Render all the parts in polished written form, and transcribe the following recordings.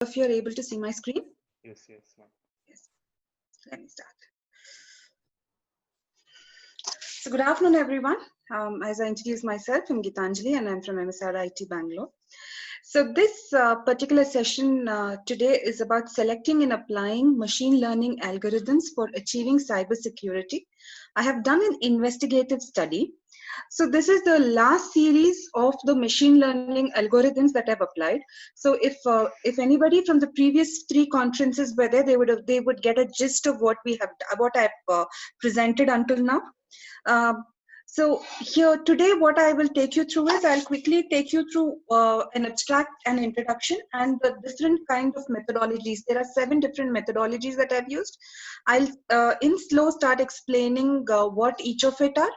If you're able to see my screen. Yes, ma'am. Yes. Let me start. So good afternoon, everyone. As I introduce myself, I'm Gitanjali and I'm from MSR IT Bangalore. So this particular session today is about selecting and applying machine learning algorithms for achieving cybersecurity. I have done an investigative study. So this is the last series of the machine learning algorithms that I've applied. So if anybody from the previous three conferences were there, they would get a gist of what I've presented until now. So here today, what I will take you through is I'll quickly take you through an abstract and introduction and the different kind of methodologies. There are 7 different methodologies that I've used. I'll in slow start explaining what each of it are.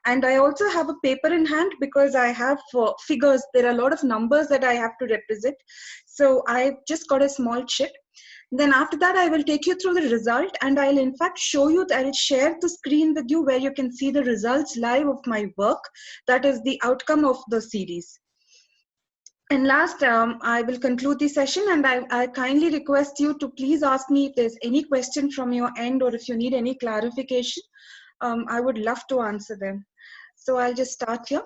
And I also have a paper in hand because I have figures. There are a lot of numbers that I have to represent. So I've just got a small sheet. Then after that, I will take you through the result and I'll in fact show you that I'll share the screen with you where you can see the results live of my work. That is the outcome of the series. And last, I will conclude the session and I kindly request you to please ask me if there's any question from your end or if you need any clarification. I would love to answer them. So I'll just start here.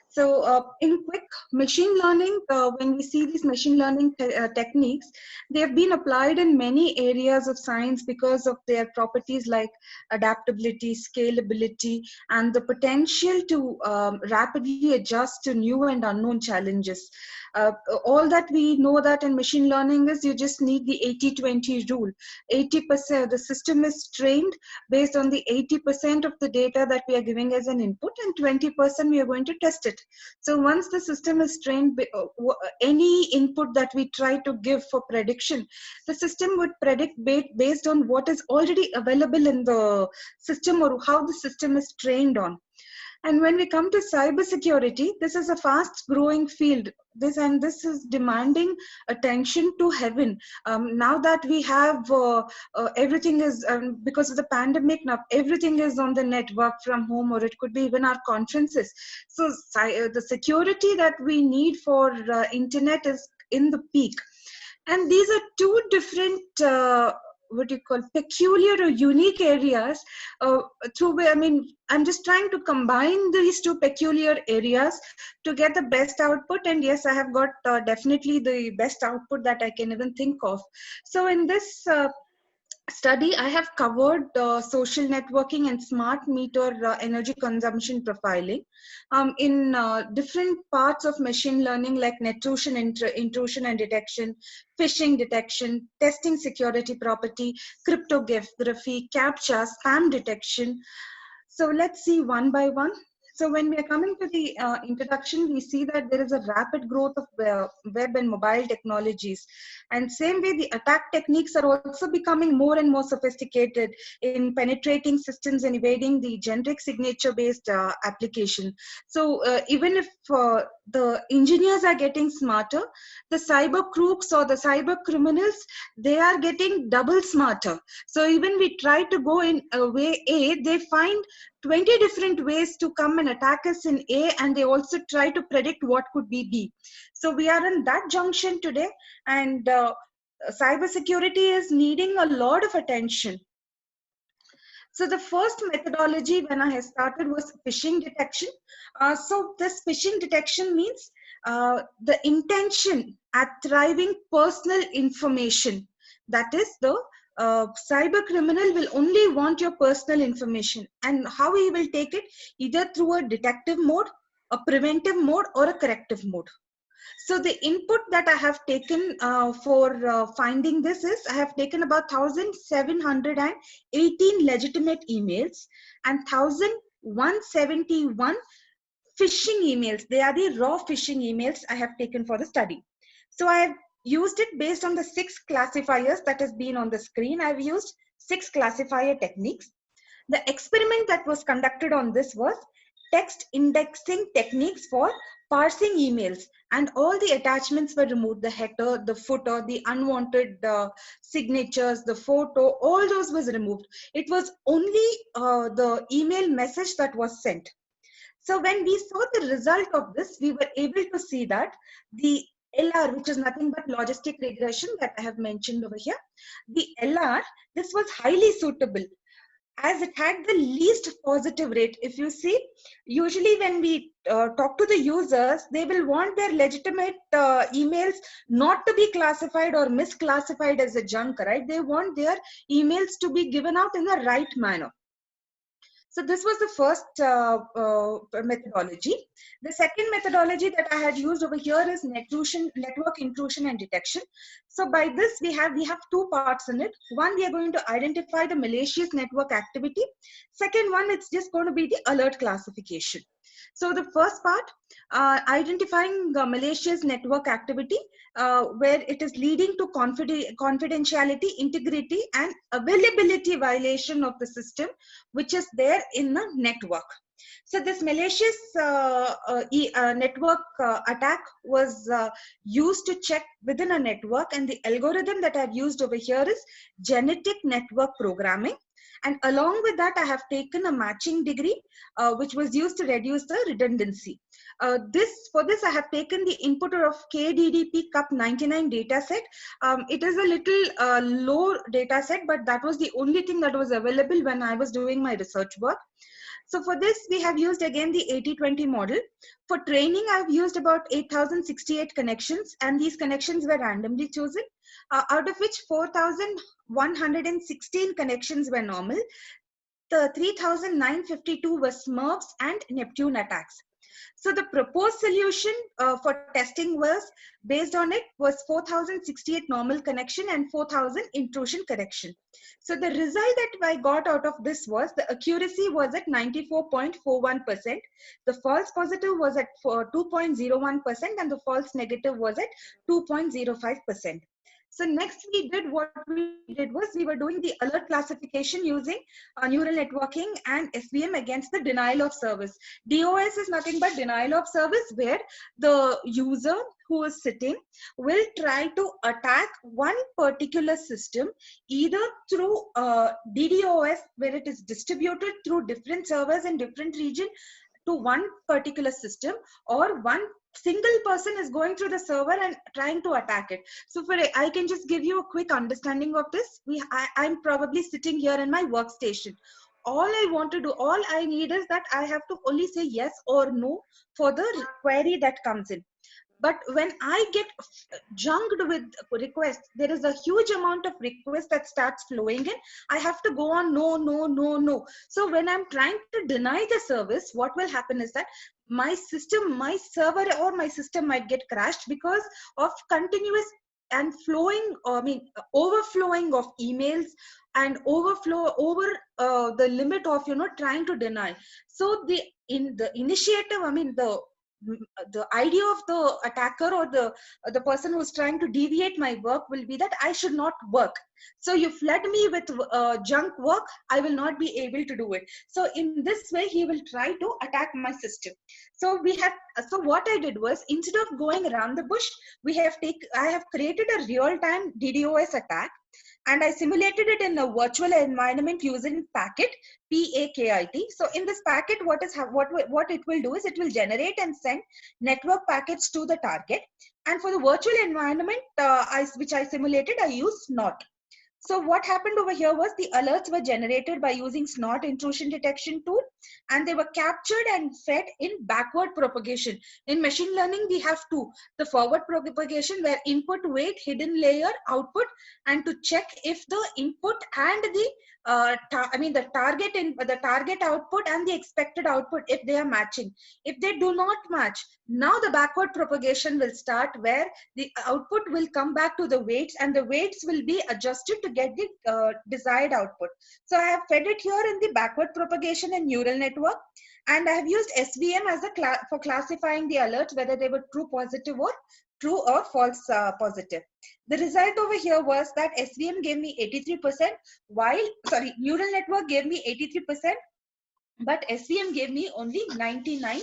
So in quick, machine learning, when we see these machine learning techniques, they have been applied in many areas of science because of their properties like adaptability, scalability, and the potential to rapidly adjust to new and unknown challenges. All that we know that in machine learning is you just need the 80-20 rule. 80%, the system is trained based on the 80% of the data that we are giving as an input and 20% we are going to test it. So once the system is trained, any input that we try to give for prediction, the system would predict based on what is already available in the system or how the system is trained on. And when we come to cybersecurity, this is a fast growing field. This is demanding attention to heaven. Now that we have everything is because of the pandemic, now everything is on the network from home, or it could be even our conferences. So the security that we need for internet is in the peak. And these are two different what you call peculiar or unique areas through where, I mean, I'm just trying to combine these two peculiar areas to get the best output. And yes, I have got definitely the best output that I can even think of. So in this study, I have covered social networking and smart meter energy consumption profiling in different parts of machine learning like intrusion and detection, phishing detection, testing security property, cryptography, CAPTCHA, spam detection. So let's see one by one. So when we are coming to the introduction, we see that there is a rapid growth of web and mobile technologies. And same way, the attack techniques are also becoming more and more sophisticated in penetrating systems and evading the generic signature-based application. So even if the engineers are getting smarter, the cyber crooks or the cyber criminals, they are getting double smarter. So even we try to go in way A, they find 20 different ways to come and attack us in A, and they also try to predict what could be B. So we are in that junction today, and cybersecurity is needing a lot of attention. So the first methodology when I started was phishing detection. So this phishing detection means the intention at thriving personal information. That is, the cyber criminal will only want your personal information, and how he will take it, either through a detective mode, a preventive mode, or a corrective mode. So the input that I have taken for finding this is, I have taken about 1,718 legitimate emails and 1,171 phishing emails. They are the raw phishing emails I have taken for the study. So I have used it based on the 6 classifiers that has been on the screen. I've used 6 classifier techniques. The experiment that was conducted on this was text indexing techniques for parsing emails, and all the attachments were removed: the header, the footer, the unwanted signatures, the photo, all those was removed. It was only the email message that was sent. So when we saw the result of this, we were able to see that the LR, which is nothing but logistic regression that I have mentioned over here. The LR, this was highly suitable as it had the least positive rate. If you see, usually when we talk to the users, they will want their legitimate emails not to be classified or misclassified as a junk, right? They want their emails to be given out in the right manner. So this was the first methodology. The second methodology that I had used over here is network intrusion and detection. So by this we have two parts in it. One, we are going to identify the malicious network activity. Second one, it's just going to be the alert classification. So the first part, identifying the malicious network activity, where it is leading to confidentiality, integrity, and availability violation of the system, which is there in the network. So this malicious network attack was used to check within a network, and the algorithm that I've used over here is genetic network programming. And along with that, I have taken a matching degree, which was used to reduce the redundancy. For this, I have taken the input of KDDP CUP99 dataset. It is a little low dataset, but that was the only thing that was available when I was doing my research work. So for this, we have used again the 80-20 model. For training, I've used about 8,068 connections, and these connections were randomly chosen, out of which 4,116 connections were normal. The 3,952 were Smurfs and Neptune attacks. So the proposed solution for testing was, based on it, was 4,068 normal connection and 4,000 intrusion correction. So the result that I got out of this was the accuracy was at 94.41%, the false positive was at 2.01%, and the false negative was at 2.05%. So next what we did was we were doing the alert classification using neural networking and SVM against the denial of service. DOS is nothing but denial of service, where the user who is sitting will try to attack one particular system either through DDoS, where it is distributed through different servers in different region to one particular system, or one single person is going through the server and trying to attack it. So I can just give you a quick understanding of this. I'm probably sitting here in my workstation. All I want to do, all I need is that I have to only say yes or no for the query that comes in. But when I get junked with requests, there is a huge amount of requests that starts flowing in. I have to go on no, no, no, no. So when I'm trying to deny the service, what will happen is that my system, my server or my system might get crashed because of continuous and overflowing of emails and overflow over the limit of trying to deny. So the initiative, the idea of the attacker or the person who's trying to deviate my work will be that I should not work. So you flood me with junk work, I will not be able to do it. So in this way, he will try to attack my system. So what I did was, instead of going around the bush, I have created a real-time DDoS attack, and I simulated it in a virtual environment using Packet, PAKIT. So in this packet, what it will do is it will generate and send network packets to the target. And for the virtual environment, which I simulated, I used Snort. So what happened over here was the alerts were generated by using Snort intrusion detection tool, and they were captured and fed in backward propagation. In machine learning, we have two: the forward propagation, where input, wait, hidden layer, output, and to check if the input and the the target output and the expected output, if they are matching. If they do not match, now the backward propagation will start, where the output will come back to the weights, and the weights will be adjusted to get the desired output. So I have fed it here in the backward propagation and neural network, and I have used SVM as for classifying the alerts, whether they were true positive or true or false positive. The result over here was that SVM gave me 83%, neural network gave me 83%, but SVM gave me only 99%.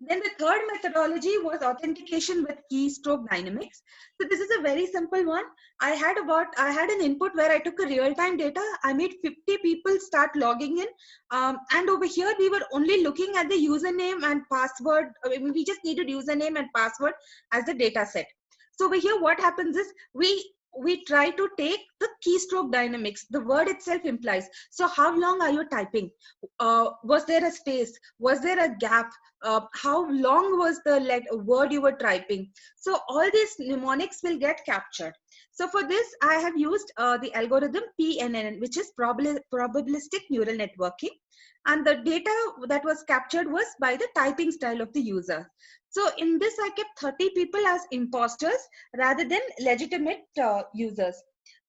Then the third methodology was authentication with keystroke dynamics. So this is a very simple one. I had an input where I took a real-time data. I made 50 people start logging in. And over here, we were only looking at the username and password. We just needed username and password as the data set. So over here, what happens is we try to take the keystroke dynamics. The word itself implies. So how long are you typing? Was there a space? Was there a gap? How long was the word you were typing? So all these mnemonics will get captured. So for this, I have used the algorithm PNN, which is probabilistic neural networking. And the data that was captured was by the typing style of the user. So in this, I kept 30 people as imposters rather than legitimate users.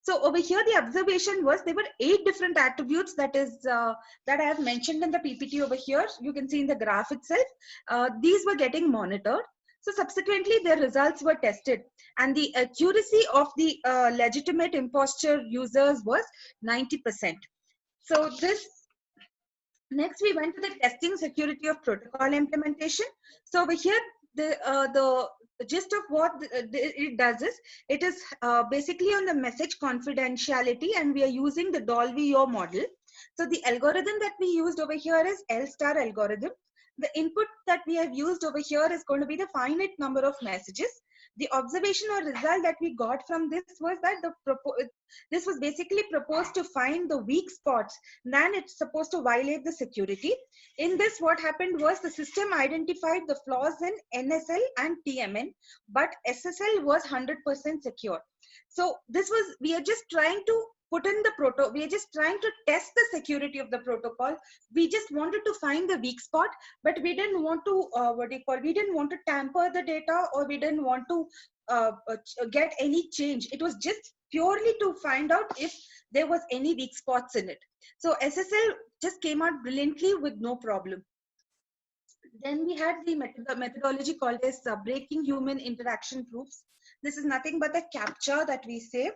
So over here, the observation was there were 8 different attributes that I have mentioned in the PPT over here. You can see in the graph itself. These were getting monitored. So subsequently, their results were tested, and the accuracy of the legitimate imposture users was 90%. So this next we went to the testing security of protocol implementation. So over here, the gist of what it does is, it is basically on the message confidentiality, and we are using the Dolby-O model. So the algorithm that we used over here is L-star algorithm. The input that we have used over here is going to be the finite number of messages. The observation or result that we got from this was that this was basically proposed to find the weak spots, then it's supposed to violate the security. In this, what happened was the system identified the flaws in NSL and TMN, but SSL was 100% secure. So this was, we are just trying to put in the we are just trying to test the security of the protocol. We just wanted to find the weak spot, but we didn't want to, we didn't want to tamper the data, or we didn't want to get any change. It was just purely to find out if there was any weak spots in it. So SSL just came out brilliantly with no problem. Then we had the methodology called as breaking human interaction proofs. This is nothing but the captcha that we say.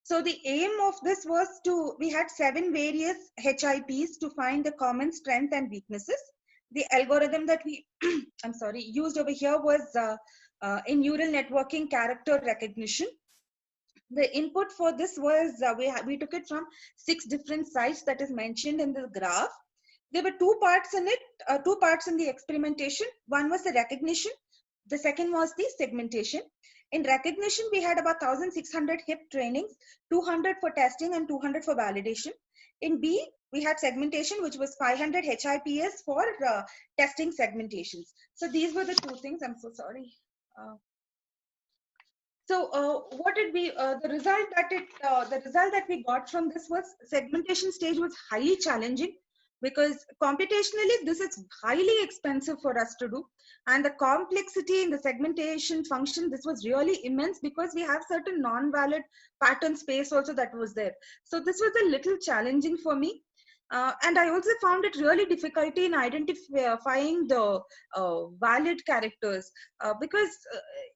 So the aim of this was we had 7 various HIPs to find the common strength and weaknesses. The algorithm that we used over here was in neural networking character recognition. The input for this was, we took it from 6 different sites that is mentioned in the graph. There were 2 parts in it, 2 parts in the experimentation. One was the recognition. The second was the segmentation. In recognition, we had about 1,600 HIP trainings, 200 for testing and 200 for validation. In B, we had segmentation, which was 500 HIPS for testing segmentations. So these were the 2 things. I'm so sorry. What did we? The result that we got from this was, segmentation stage was highly challenging, because computationally this is highly expensive for us to do, and the complexity in the segmentation function, this was really immense, because we have certain non-valid pattern space also that was there. So this was a little challenging for me. And I also found it really difficulty in identifying the valid characters, because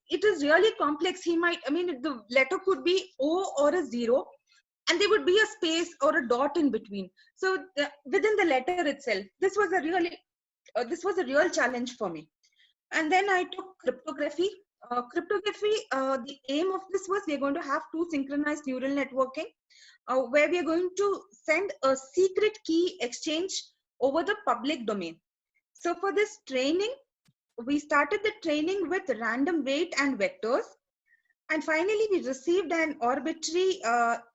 it is really complex. The letter could be O or a 0, and there would be a space or a dot in between. So within the letter itself, this was a real challenge for me. And then I took cryptography. The aim of this was, we're going to have 2 synchronized neural networking, where we are going to send a secret key exchange over the public domain. So for this training, we started the training with random weight and vectors. And finally, we received an arbitrary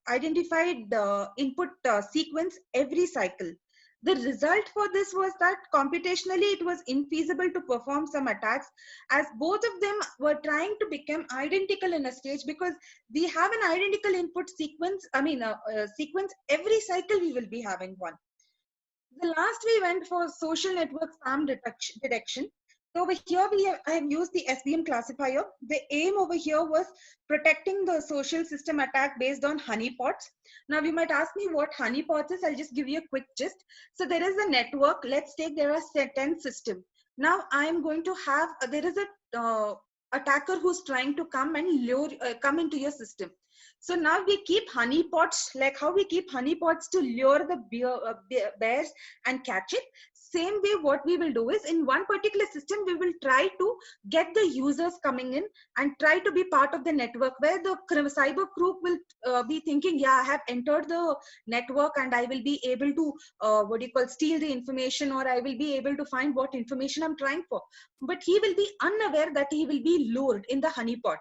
identified input sequence every cycle. The result for this was that computationally it was infeasible to perform some attacks, as both of them were trying to become identical in a stage, because we have an identical input sequence. Sequence every cycle we will be having one. The last we went for social network spam detection. So over here I have used the SVM classifier. The aim over here was protecting the social system attack based on honeypots. Now you might ask me what honeypots is. I'll just give you a quick gist. So there is a network. Let's take there are 10 systems. Now I'm going to have there is a attacker who's trying to come and come into your system. So now we keep honeypots, like how we keep honeypots to lure the bears and catch it. same way, what we will do is, in one particular system, we will try to get the users coming in and try to be part of the network, where the cyber group will be thinking, yeah, I have entered the network and I will be able to steal the information, or I will be able to find what information I'm trying for. But he will be unaware that he will be lured in the honeypot.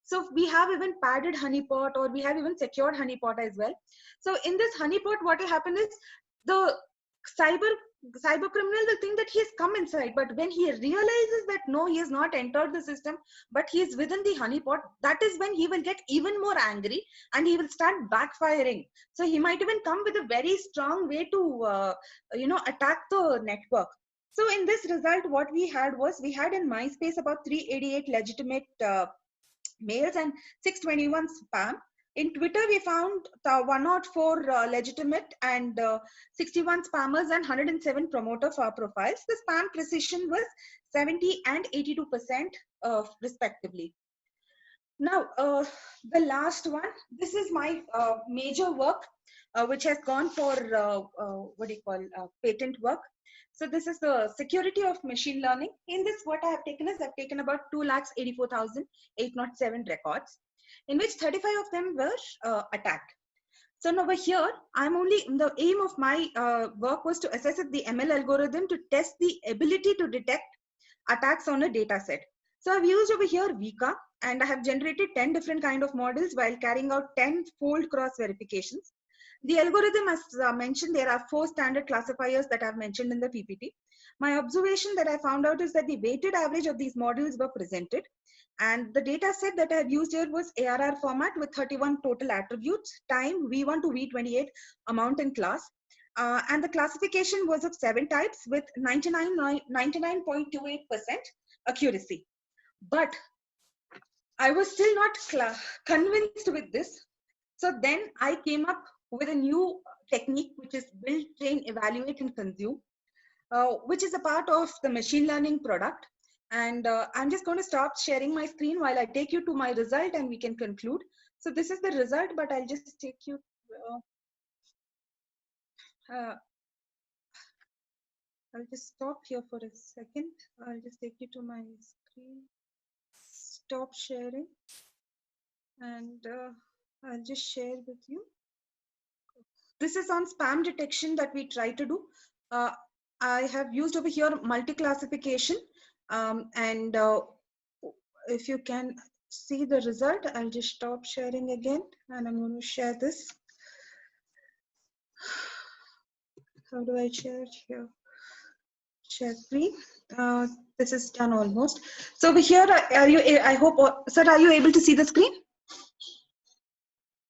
So we have even padded honeypot, or we have even secured honeypot as well. So in this honeypot, what will happen is, the cyber criminal will think that he has come inside, but when he realizes that no, he has not entered the system, but he is within the honeypot, that is when he will get even more angry and he will start backfiring. So he might even come with a very strong way to attack the network. So in this result, what we had was, we had in MySpace about 388 legitimate mails and 621 spam. In Twitter, we found 104 legitimate and 61 spammers and 107 promoter profiles. The spam precision was 70 and 82% respectively. Now, the last one, this is my major work, which has gone for patent work. So this is the security of machine learning. In this, what I have taken is, I've taken about 284,807 records, in which 35 of them were attacked. So now over here, the aim of my work was to assess the ML algorithm to test the ability to detect attacks on a data set. So I've used over here Vika, and I have generated 10 different kind of models while carrying out 10-fold cross verifications. The algorithm, as mentioned, there are 4 standard classifiers that I've mentioned in the PPT. My observation that I found out is that the weighted average of these models were presented, and the data set that I have used here was ARR format with 31 total attributes, time, V1 to V28, amount and class. And the classification was of 7 types with 99.28% accuracy. But I was still not convinced with this. So then I came up with a new technique, which is build, train, evaluate, and consume, which is a part of the machine learning product. And I'm just going to stop sharing my screen while I take you to my result and we can conclude. So this is the result, but I'll just take you. I'll just stop here for a second. I'll just take you to my screen. Stop sharing. And I'll just share with you. This is on spam detection that we try to do. I have used over here multi-classification, and if you can see the result, I'll just stop sharing again, and I'm going to share this. How do I share here? Share screen. This is done almost. So over here, are you? I hope, sir, are you able to see the screen?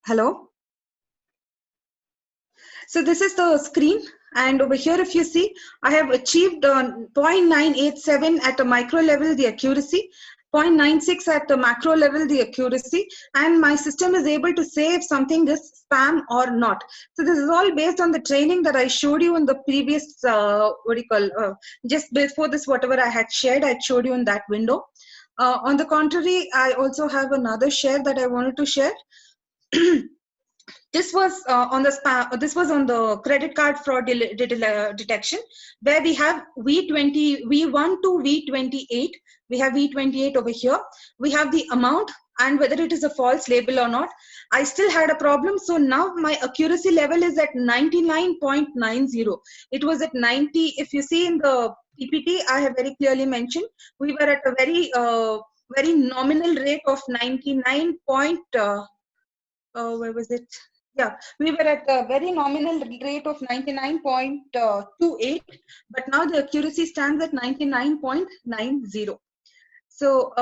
Hello. So this is the screen, and over here, if you see, I have achieved 0.987 at a micro level, the accuracy, 0.96 at the macro level, the accuracy, and my system is able to say if something is spam or not. So this is all based on the training that I showed you in the previous, just before this, whatever I had shared, I showed you in that window. On the contrary, I also have another share that I wanted to share. This was on the credit card fraud detection, where we have V1 to V28. We have V28 over here. We have the amount and whether it is a false label or not. I still had a problem. So now my accuracy level is at 99.90. It was at 90. If you see in the PPT, I have very clearly mentioned, we were at a very nominal rate of 99. Where was it? Yeah, we were at a very nominal rate of 99.28, but now the accuracy stands at 99.90. So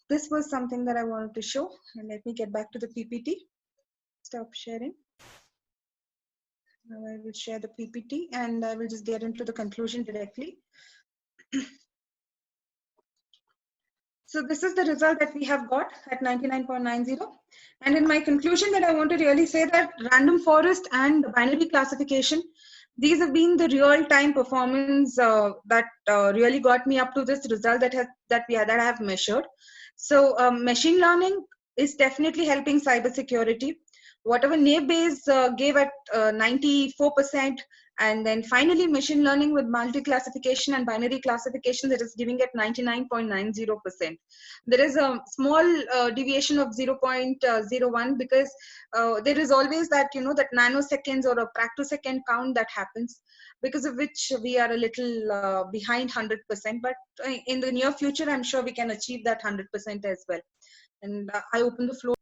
this was something that I wanted to show. And let me get back to the PPT. Stop sharing. Now I will share the PPT and I will just get into the conclusion directly. So this is the result that we have got at 99.90. And in my conclusion that I want to really say that random forest and binary classification, these have been the real-time performance that really got me up to this result that I have measured. So machine learning is definitely helping cybersecurity. Whatever Naive Bayes gave at 94%, And then finally, machine learning with multi-classification and binary classification, that is giving at 99.90%. There is a small deviation of 0.01 because there is always that, that nanoseconds or a practosecond count that happens, because of which we are a little behind 100%. But in the near future, I'm sure we can achieve that 100% as well. And I open the floor.